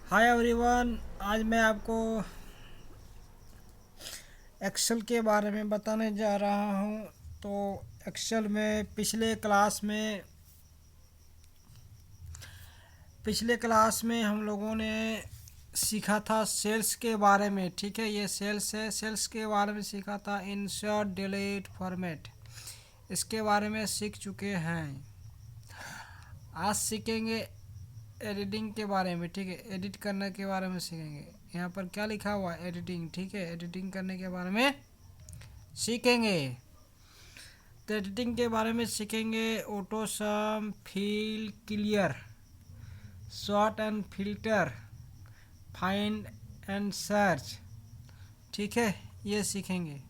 Hi everyone. आज मैं आपको एक्सेल के बारे में बताने जा रहा हूँ। तो एक्सेल में पिछले क्लास में हम लोगों ने सीखा था सेल्स के बारे में। ठीक है, ये सेल्स है। सेल्स के बारे में सीखा था इंसर्ट डिलीट फॉर्मेट, इसके बारे में सीख चुके हैं। आज सीखेंगे एडिटिंग के बारे में। ठीक है, एडिट करने के बारे में सीखेंगे। यहाँ पर क्या लिखा हुआ है? एडिटिंग। ठीक है, एडिटिंग करने के बारे में सीखेंगे। तो एडिटिंग के बारे में सीखेंगे auto sum, fill clear, sort and filter, find and search. ठीक है, ये सीखेंगे।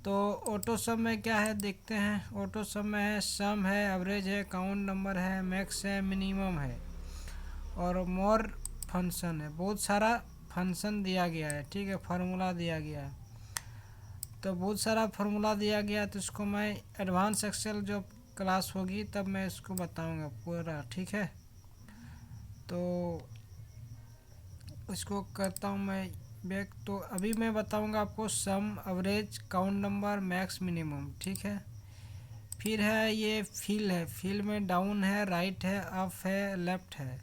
तो ऑटो सम में क्या है देखते हैं। ऑटो सम में है सम है, एवरेज है, काउंट नंबर है, मैक्स है, मिनिमम है और मोर फंक्शन है। बहुत सारा फंक्शन दिया गया है। ठीक है, फार्मूला दिया गया है। तो बहुत सारा फार्मूला दिया गया, तो इसको मैं एडवांस एक्सेल जो क्लास होगी तब मैं इसको बताऊंगा पूरा। ठीक है, तो इसको करता हूँ मैं बैक। तो अभी मैं बताऊंगा आपको sum, average, count number, max, minimum. ठीक है, फिर है ये फिल है। फिल में डाउन है, राइट है, अप है, लेफ्ट है।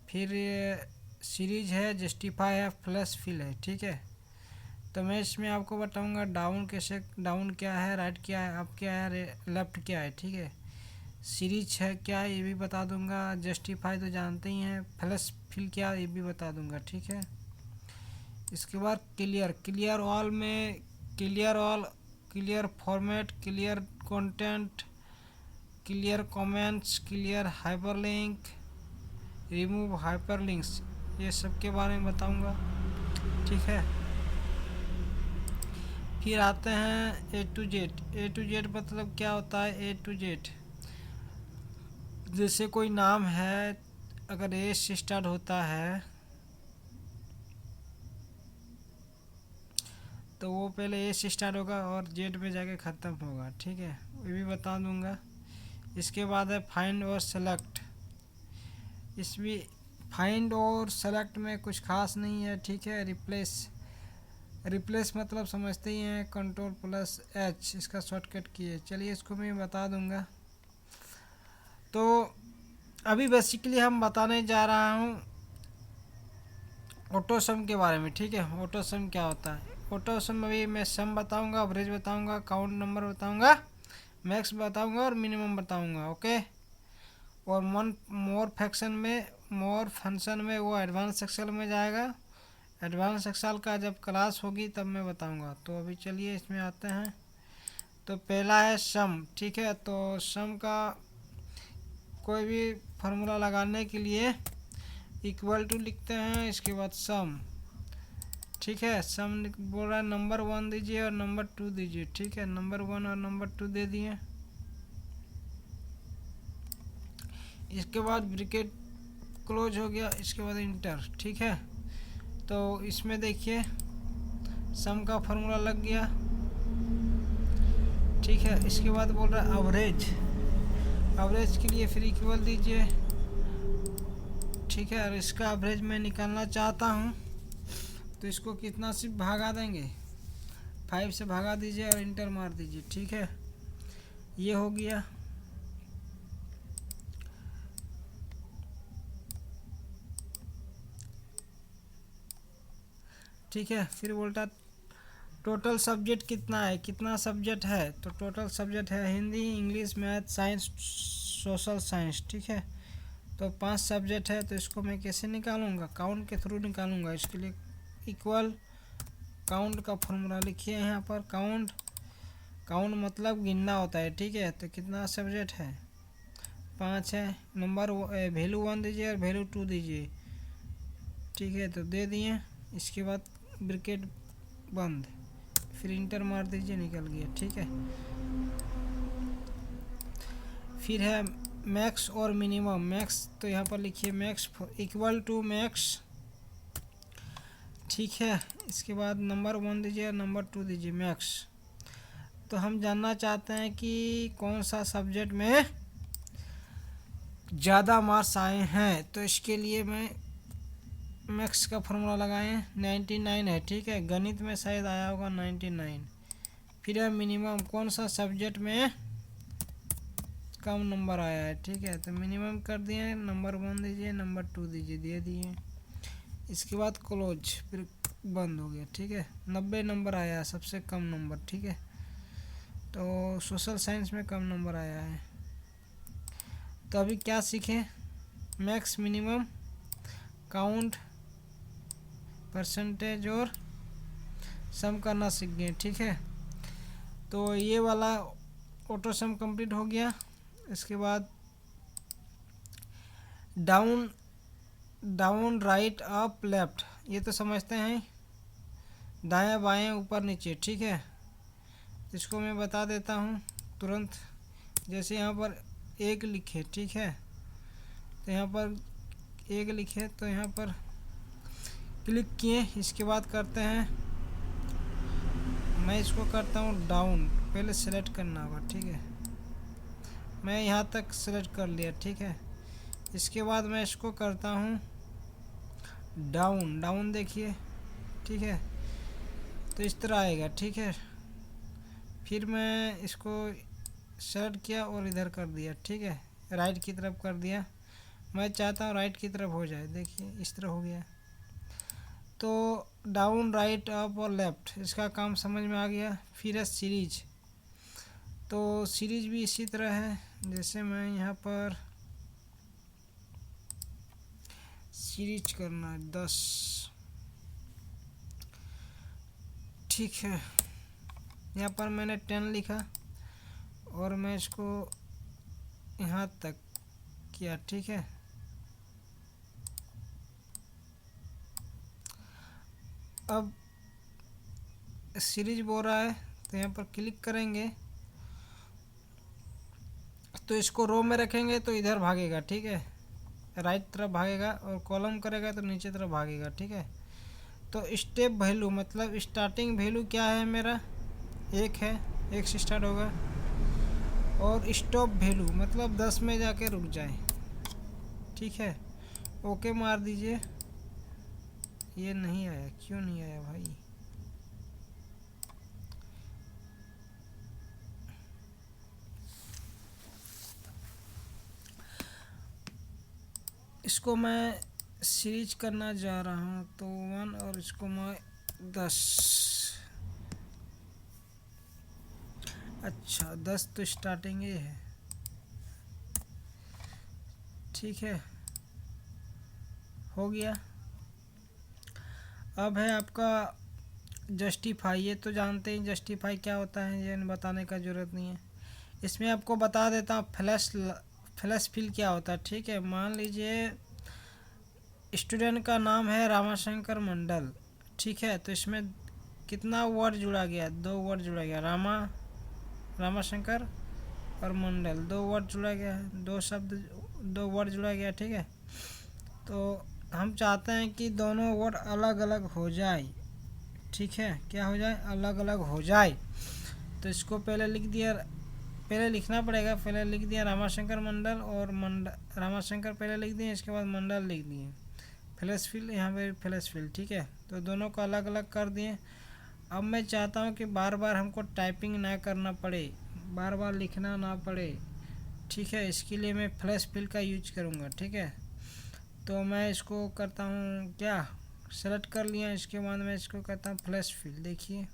फिर ये सीरीज है, जस्टिफाई है, प्लस फिल है। ठीक है, तो मैं इसमें आपको बताऊंगा डाउन कैसे, डाउन क्या है, राइट क्या है, अप क्या है, लेफ्ट क्या है। ठीक है, सीरीज है क्या है ये भी बता दूंगा। जस्टिफाई तो जानते ही हैं, प्लस फिल क्या है ये भी बता दूंगा। ठीक है, इसके बाद क्लियर। क्लियर ऑल में clear all, clear format, clear content, clear comments, clear hyperlink, remove hyperlinks, ये सब के बारे में बताऊंगा। ठीक है, फिर आते हैं A to Z. A to Z मतलब क्या होता है? ए टू जेड जैसे कोई नाम है, अगर ए से स्टार्ट होता है तो वो पहले ए से स्टार्ट होगा और जेड में जाके ख़त्म होगा। ठीक है, ये भी बता दूंगा। इसके बाद है फाइंड और सेलेक्ट। इसमें फाइंड और सेलेक्ट में कुछ खास नहीं है। ठीक है, रिप्लेस। रिप्लेस मतलब समझते ही हैं, कंट्रोल प्लस एच इसका शॉर्टकट की है। चलिए इसको मैं बता दूंगा। तो अभी बेसिकली हम बताने जा रहा हूँ ऑटो सम के बारे में। ठीक है, ऑटो सम क्या होता है? ऑटो सम में भी मैं सम बताऊंगा, एवरेज बताऊंगा, काउंट नंबर बताऊंगा, मैक्स बताऊंगा और मिनिमम बताऊंगा। ओके, और मोर फंक्शन में वो एडवांस एक्सेल में जाएगा। एडवांस एक्सेल का जब क्लास होगी तब मैं बताऊंगा। तो अभी चलिए इसमें आते हैं। तो पहला है सम। ठीक है, तो सम का कोई भी फार्मूला लगाने के लिए इक्वल टू लिखते हैं, इसके बाद सम। ठीक है, सम बोल रहा है नंबर 1 दीजिए और नंबर 2 दीजिए। ठीक है, नंबर 1 और नंबर 2 दे दिए। इसके बाद ब्रैकेट क्लोज हो गया, इसके बाद इंटर। ठीक है, तो इसमें देखिए सम का फार्मूला लग गया। ठीक है, इसके बाद बोल रहा है एवरेज। एवरेज के लिए फिर इक्वल दीजिए। ठीक है, और इसका एवरेज मैं निकालना चाहता हूँ तो इसको कितना से भागा देंगे? 5 से भागा दीजिए और इंटर मार दीजिए। ठीक है, ये हो गया। ठीक है, फिर बोलता टोटल सब्जेक्ट कितना है, कितना सब्जेक्ट है? तो टोटल सब्जेक्ट है Hindi, English, math, science, social science. ठीक है, तो 5 सब्जेक्ट है। तो इसको मैं कैसे निकालूंगा? काउंट के थ्रू निकालूंगा। इसके लिए इक्वल काउंट का फॉर्मूला लिखिए यहाँ पर। काउंट, काउंट मतलब गिनना होता है। ठीक है, तो कितना सब्जेक्ट है? 5 है। नंबर वैल्यू 1 दीजिए और वैल्यू 2 दीजिए। ठीक है, तो दे दिए। इसके बाद ब्रैकेट बंद, फिर इंटर मार दीजिए, निकल गया। ठीक है, फिर है मैक्स और मिनिमम। मैक्स तो यहाँ पर लिखिए मैक्स इक्वल टू मैक्स। ठीक है, इसके बाद नंबर 1 दीजिए और नंबर 2 दीजिए, मैक्स। तो हम जानना चाहते हैं कि कौन सा सब्जेक्ट में ज़्यादा मार्क्स आए हैं। तो इसके लिए मैं मैक्स का फॉर्मूला लगाएं, 99 है, ठीक है, गणित में शायद आया होगा 99। फिर है मिनिमम, कौन सा सब्जेक्ट में कम नंबर आया है, ठीक है, तो मिनिमम कर दिए, नंबर 1 दीजिए, नंबर 2 दीजिए, दे दिए। इसके बाद क्लोज, फिर बंद हो गया, ठीक है। 90 नंबर आया सबसे कम नंबर, ठीक है। तो सोशल साइंस में कम नंबर आया है। तो अभी क्या सीखें, मैक्स, मिनिमम, काउंट, परसेंटेज और सम करना सीख गए, ठीक है। तो ये वाला ऑटो सम कंप्लीट हो गया। इसके बाद down, down, right, up, left, ये तो समझते हैं, दाएं बाएं ऊपर नीचे, ठीक है। इसको मैं बता देता हूँ तुरंत। जैसे यहाँ पर एक लिखे, ठीक है, तो यहाँ पर एक लिखे, तो यहाँ पर क्लिक किए। इसके बाद करते हैं, मैं इसको करता हूँ डाउन, पहले सेलेक्ट करना होगा, ठीक है। मैं यहाँ तक सेलेक्ट कर लिया, ठीक है। इसके बाद मैं इसको करता हूँ डाउन, डाउन देखिए, ठीक है, तो इस तरह आएगा, ठीक है। फिर मैं इसको सेलेक्ट किया और इधर कर दिया, ठीक है, राइट की तरफ कर दिया। मैं चाहता हूँ राइट की तरफ हो जाए, देखिए इस तरह हो गया। तो डाउन, राइट, अप और लेफ्ट, इसका काम समझ में आ गया। फिर है सीरीज, तो सीरीज भी इसी तरह है। जैसे मैं यहाँ पर सीरीज करना है 10, ठीक है। यहाँ पर मैंने 10 लिखा और मैं इसको यहाँ तक किया, ठीक है। अब सीरीज बोल रहा है, तो यहाँ पर क्लिक करेंगे, तो इसको रो में रखेंगे तो इधर भागेगा, ठीक है, राइट तरफ भागेगा, और कॉलम करेगा तो नीचे तरफ भागेगा, ठीक है। तो स्टेप वैल्यू मतलब स्टार्टिंग वैल्यू क्या है मेरा, 1 है, 1 से स्टार्ट होगा। और स्टॉप वैल्यू मतलब 10 में जाके रुक जाए, ठीक है। ओके मार दीजिए। ये नहीं आया, क्यों नहीं आया भाई? इसको मैं सीरीज करना जा रहा हूँ, तो 1 और इसको मैं 10, अच्छा 10 तो स्टार्टिंग ये है, ठीक है, हो गया। अब है आपका जस्टिफाई, ये तो जानते हैं जस्टिफाई क्या होता है, ये बताने का ज़रूरत नहीं है। इसमें आपको बता देता हूँ फ्लैश फिल क्या होता है, ठीक है। मान लीजिए स्टूडेंट का नाम है रामाशंकर मंडल, ठीक है, तो इसमें कितना वर्ड जुड़ा गया, 2 वर्ड जुड़ा गया, रामाशंकर और मंडल, 2 वर्ड जुड़ा गया है, 2 शब्द, 2 वर्ड जुड़ा गया, ठीक है। तो हम चाहते हैं कि दोनों वर्ड अलग अलग हो जाए, ठीक है, क्या हो जाए, अलग अलग हो जाए। तो इसको पहले लिख दिया, पहले लिखना पड़ेगा, पहले लिख दिया रामाशंकर मंडल और रामाशंकर पहले लिख दिए, इसके बाद मंडल लिख दिए, फ्लैश फिल, यहाँ पे फ्लैश फिल, ठीक है। तो दोनों को अलग अलग कर दिए। अब मैं चाहता हूँ कि बार बार हमको टाइपिंग ना करना पड़े, बार बार लिखना ना पड़े, ठीक है। इसके लिए मैं फ्लैश फिल का यूज करूँगा, ठीक है। तो मैं इसको करता हूँ क्या, सेलेक्ट कर लिया, इसके बाद मैं इसको करता हूँ फ्लैश फिल, देखिए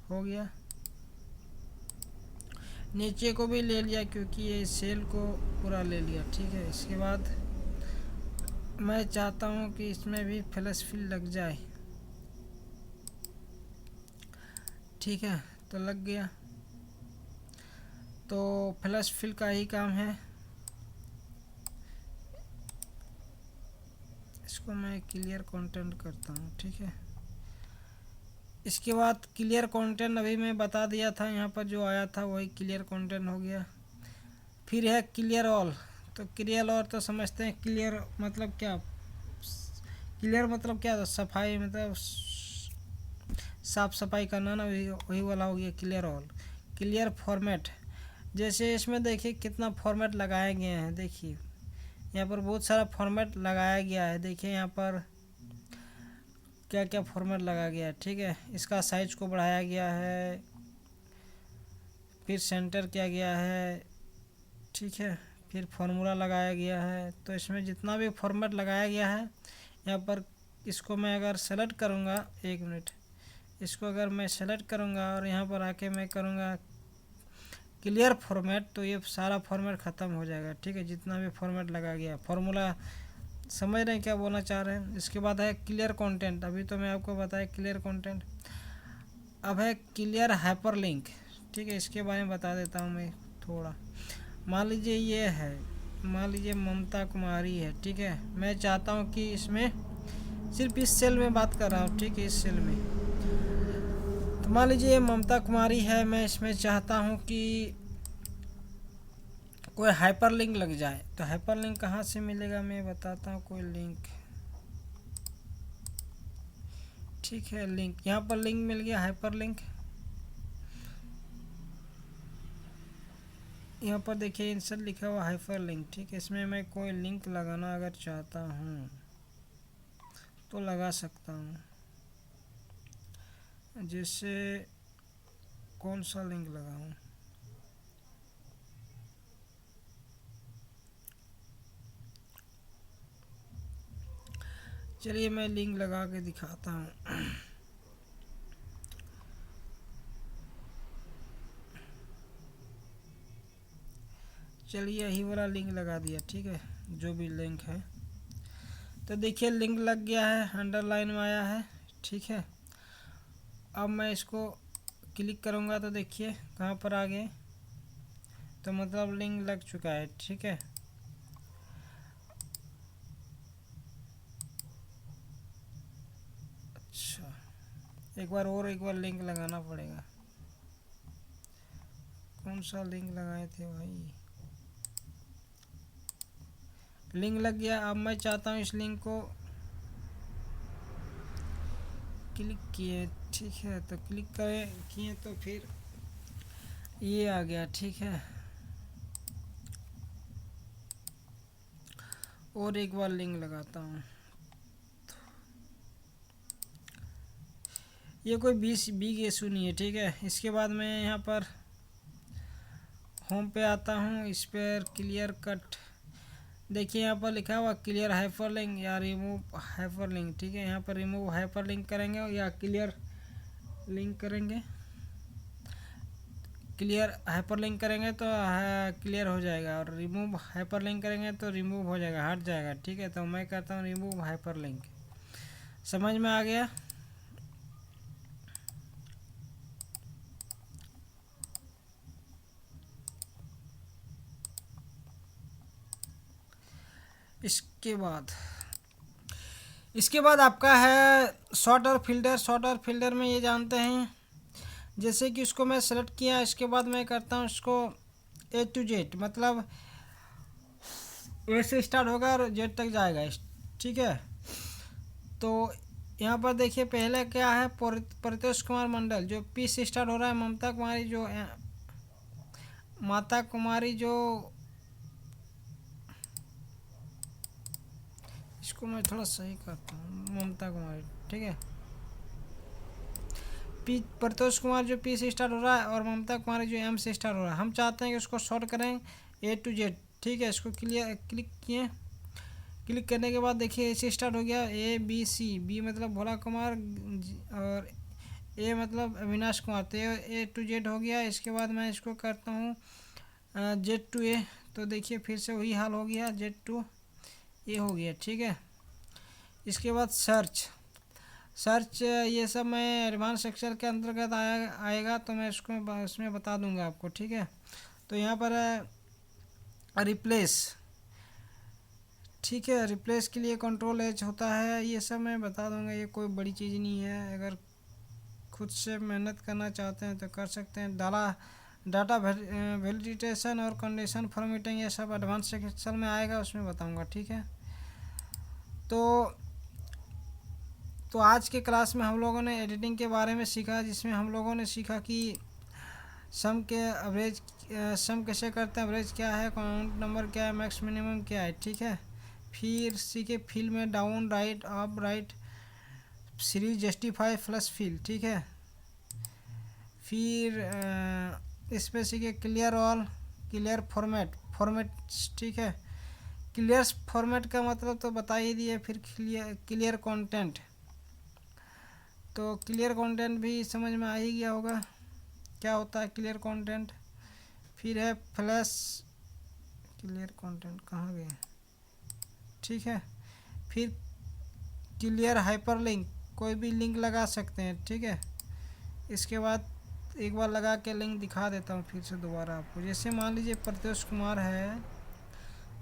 हो गया। नीचे को भी ले लिया क्योंकि ये सेल को पूरा ले लिया, ठीक है। इसके बाद मैं चाहता हूँ कि इसमें भी फ्लैश फिल लग जाए, ठीक है, तो लग गया। तो फ्लैश फिल का ही काम है। इसको मैं क्लियर कंटेंट करता हूँ, ठीक है। इसके बाद क्लियर कंटेंट अभी मैं बता दिया था, यहाँ पर जो आया था वही क्लियर कंटेंट हो गया। फिर है क्लियर ऑल, तो क्लियर ऑल तो समझते हैं, क्लियर मतलब क्या, क्लियर मतलब क्या, सफाई मतलब साफ सफाई करना ना, वही वाला हो गया क्लियर ऑल। क्लियर फॉर्मेट, जैसे इसमें देखिए कितना फॉर्मेट लगाए गए हैं, देखिए यहाँ पर बहुत सारा फॉर्मेट लगाया गया है। देखिए यहाँ पर क्या क्या फॉर्मेट लगाया गया है, ठीक है। इसका साइज को बढ़ाया गया है, फिर सेंटर किया गया है, ठीक है, फिर फार्मूला लगाया गया है। तो इसमें जितना भी फॉर्मेट लगाया गया है यहाँ पर, इसको मैं अगर सेलेक्ट करूँगा, 1 मिनट, इसको अगर मैं सेलेक्ट करूँगा और यहाँ पर आके मैं करूँगा क्लियर फॉर्मेट, तो ये सारा फॉर्मेट ख़त्म हो जाएगा, ठीक है। जितना भी फॉर्मेट लगा गया फार्मूला, समझ रहे हैं क्या बोलना चाह रहे हैं। इसके बाद है क्लियर कंटेंट, अभी तो मैं आपको बताया क्लियर कंटेंट। अब है क्लियर हाइपरलिंक, ठीक है। इसके बारे में बता देता हूँ मैं थोड़ा। मान लीजिए ये है, मान लीजिए ममता कुमारी है, ठीक है। मैं चाहता हूँ कि इसमें सिर्फ इस सेल में बात कर रहा हूँ, ठीक है, इस सेल में। तो मान लीजिए ये ममता कुमारी है, मैं इसमें चाहता हूँ कि कोई हाइपरलिंक लग जाए। तो हाइपरलिंक कहाँ से मिलेगा मैं बताता हूँ। कोई लिंक, ठीक है, लिंक, यहाँ पर लिंक मिल गया, हाइपरलिंक। यहाँ पर देखिए इंसर्ट लिखा हुआ हाइपरलिंक, ठीक है। इसमें मैं कोई लिंक लगाना अगर चाहता हूँ तो लगा सकता हूँ। जैसे कौन सा लिंक लगाऊँ, चलिए मैं लिंक लगा के दिखाता हूँ। चलिए यही वाला लिंक लगा दिया, ठीक है, जो भी लिंक है। तो देखिए लिंक लग गया है, अंडरलाइन में आया है, ठीक है। अब मैं इसको क्लिक करूँगा तो देखिए कहाँ पर आ गए, तो मतलब लिंक लग चुका है, ठीक है। अच्छा, एक बार लिंक लगाना पड़ेगा। कौन सा लिंक लगाए थे भाई, लिंक लग गया। अब मैं चाहता हूँ इस लिंक को क्लिक किए, ठीक है, तो क्लिक करें किए तो फिर ये आ गया, ठीक है। और एक बार लिंक लगाता हूँ। ये कोई बिग इशू नहीं है, ठीक है। इसके बाद मैं यहाँ पर होम पे आता हूँ, इस पर क्लियर कट, देखिए यहाँ पर लिखा हुआ क्लियर हाइपरलिंक या रिमूव हाइपरलिंक, ठीक है। यहाँ पर रिमूव हाइपरलिंक करेंगे या क्लियर लिंक करेंगे। क्लियर हाइपरलिंक करेंगे तो क्लियर हो जाएगा, और रिमूव हाइपरलिंक करेंगे तो रिमूव हो जाएगा, हट जाएगा, ठीक है। तो मैं करता हूँ रिमूव हाइपरलिंक। समझ में आ गया। इसके बाद आपका है शॉर्ट और फिल्टर। शॉर्ट और फिल्टर में ये जानते हैं, जैसे कि उसको मैं सेलेक्ट किया, इसके बाद मैं करता हूँ इसको A to Z, मतलब ए से स्टार्ट होगा और जेड तक जाएगा, ठीक है। तो यहाँ पर देखिए पहले क्या है, परितोष कुमार मंडल, जो पी से स्टार्ट हो रहा है। ममता कुमारी जो माता कुमारी, जो इसको मैं थोड़ा सही करता हूँ, ममता कुमारी, ठीक है। पी परितोष कुमार जो पी से स्टार्ट हो रहा है, और ममता कुमारी जो एम से स्टार्ट हो रहा है। हम चाहते हैं कि उसको शॉर्ट करें A to Z, ठीक है। इसको क्लिक किए, क्लिक करने के बाद देखिए ऐसे स्टार्ट हो गया ABC, B मतलब भोला कुमार, और A मतलब अविनाश कुमार। तो A to Z हो गया। इसके बाद मैं इसको करता हूँ Z to A, तो देखिए फिर से वही हाल हो गया, Z to A हो गया, ठीक है। इसके बाद सर्च ये सब मैं एडवांस एक्सेल के अंतर्गत आएगा, तो मैं इसको उसमें बता दूंगा आपको, ठीक है। तो यहाँ पर रिप्लेस, ठीक है, रिप्लेस के लिए Ctrl+H होता है, ये सब मैं बता दूंगा, ये कोई बड़ी चीज़ नहीं है। अगर खुद से मेहनत करना चाहते हैं तो कर सकते हैं। डाटा वैलिडेशन और कंडीशन फॉर्मेटिंग, ये सब एडवांस एक्सेल में आएगा, उसमें बताऊंगा, ठीक है। तो आज के क्लास में हम लोगों ने एडिटिंग के बारे में सीखा, जिसमें हम लोगों ने सीखा कि सम के एवरेज, सम कैसे करते हैं, एवरेज क्या है, काउंट नंबर क्या है, मैक्स मिनिमम क्या है, ठीक है। फिर सी के फिल में down right up right series justify plus fill, ठीक है। फिर इस पे सीखे clear all, clear format, format, ठीक है। क्लियर फॉर्मेट का मतलब तो बता ही दिए। फिर क्लियर कंटेंट, तो क्लियर कंटेंट भी समझ में आ ही गया होगा क्या होता है क्लियर कंटेंट। फिर है फ्लैश, क्लियर कंटेंट कहाँ गए, ठीक है। फिर क्लियर हाइपरलिंक, कोई भी लिंक लगा सकते हैं, ठीक है। इसके बाद एक बार लगा के लिंक दिखा देता हूँ फिर से दोबारा आपको। जैसे मान लीजिए प्रत्युष कुमार है,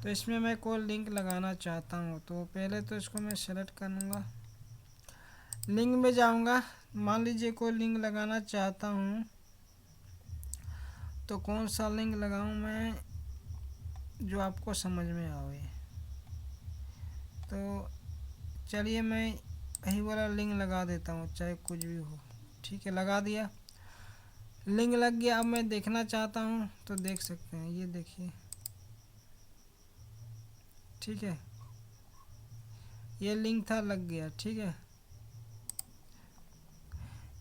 तो इसमें मैं कोई लिंक लगाना चाहता हूँ, तो पहले तो इसको मैं सेलेक्ट कर लूँगा, लिंक में जाऊँगा। मान लीजिए कोई लिंक लगाना चाहता हूँ, तो कौन सा लिंक लगाऊँ मैं जो आपको समझ में आवे। तो चलिए मैं यही वाला लिंक लगा देता हूँ, चाहे कुछ भी हो, ठीक है। लगा दिया, लिंक लग गया। अब मैं देखना चाहता हूँ तो देख सकते हैं, ये देखिए, ठीक है। ये लिंक था, लग गया, ठीक है।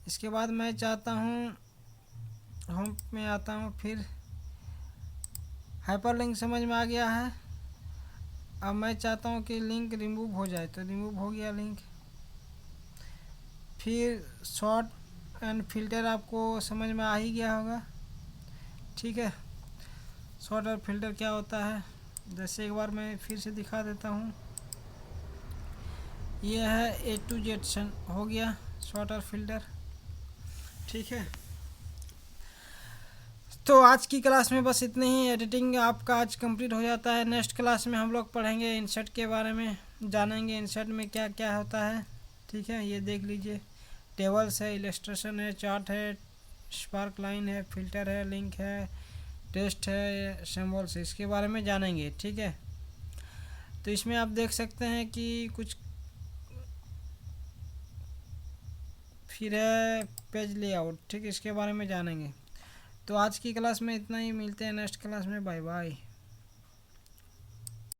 इसके बाद मैं चाहता हूँ, होम में आता हूँ, फिर हाइपरलिंक समझ में आ गया है। अब मैं चाहता हूँ कि लिंक रिमूव हो जाए, तो रिमूव हो गया लिंक। फिर शॉर्ट एंड फिल्टर आपको समझ में आ ही गया होगा, ठीक है। शॉर्ट और फिल्टर क्या होता है, जैसे एक बार मैं फिर से दिखा देता हूँ। ये है A to Z हो गया शॉर्ट और फिल्टर, ठीक है। तो आज की क्लास में बस इतने ही, एडिटिंग आपका आज कंप्लीट हो जाता है। नेक्स्ट क्लास में हम लोग पढ़ेंगे इंसर्ट के बारे में, जानेंगे इंसर्ट में क्या क्या होता है, ठीक है। ये देख लीजिए, टेबल्स है, इलस्ट्रेशन है, चार्ट है, स्पार्क लाइन है, फिल्टर है, लिंक है, टेस्ट है, सिंबल्स है, इसके बारे में जानेंगे, ठीक है। तो इसमें आप देख सकते हैं कि कुछ, फिर है पेज लेआउट, ठीक है, इसके बारे में जानेंगे। तो आज की क्लास में इतना ही, मिलते हैं नेक्स्ट क्लास में, बाय बाय।